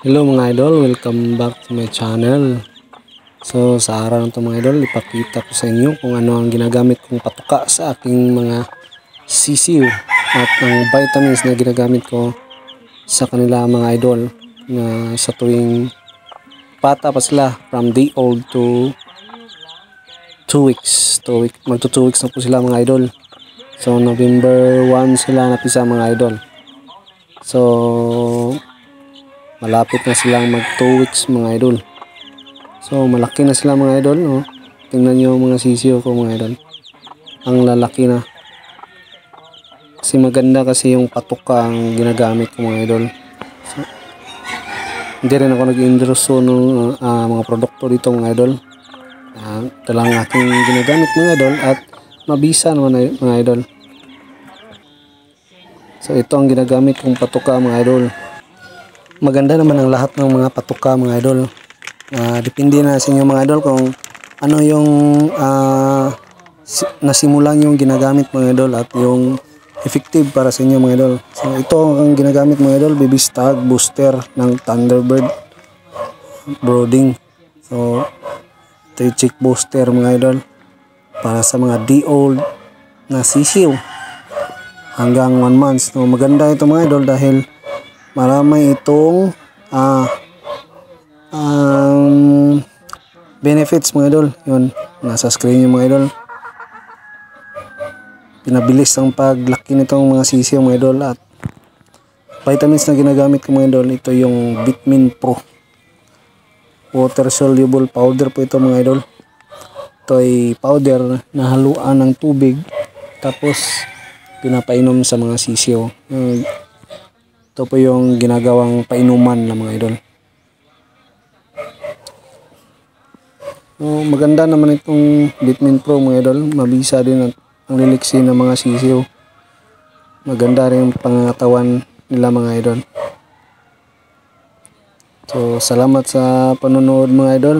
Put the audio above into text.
Hello mga idol, welcome back to my channel. So sa araw na ito mga idol, ipakita ko sa inyo kung ano ang ginagamit kong patuka sa aking mga sisiw at ang vitamins na ginagamit ko sa kanila mga idol na sa tuwing bata pa sila from day old to 2 weeks. Magto 2 weeks na po sila mga idol. So November 1 sila napisa mga idol. So malapit na silang mag 2 weeks mga idol. So malaki na sila mga idol, no? Tingnan niyo mga sisiyo ko mga idol. Ang lalaki na. Kasi maganda kasi yung patuka ang ginagamit ko mga idol. So, hindi rin ako nag-endorso ng mga produkto dito mga idol. Ito lang aking ginagamit mga idol at mabisa naman mga idol. So ito ang ginagamit kong patuka mga idol. Maganda naman ang lahat ng mga patuka mga idol. Depende na sa inyo mga idol kung ano yung nasimulan yung ginagamit mga idol at yung effective para sa inyo mga idol. So ito ang ginagamit mga idol, baby stag booster ng Thunderbird brooding. So ito yung chick booster mga idol para sa mga day-old na sisiw hanggang 1 month. So maganda ito mga idol dahil marami itong benefits mga idol. Yun, nasa screen yung mga idol. Pinabilis ang paglaki nitong mga sisiw mga idol. At vitamins na ginagamit ko mga idol, ito yung Vitamin Pro water soluble powder po ito mga idol. Ito ay powder na haluan ng tubig tapos pinapainom sa mga sisiw. Ito po yung ginagawang painuman ng mga idol. Maganda naman itong Vitamin Pro mga idol. Mabisa din ang liliksi ng mga sisiw. Maganda rin yung pangangatawan nila mga idol. So salamat sa panonood mga idol.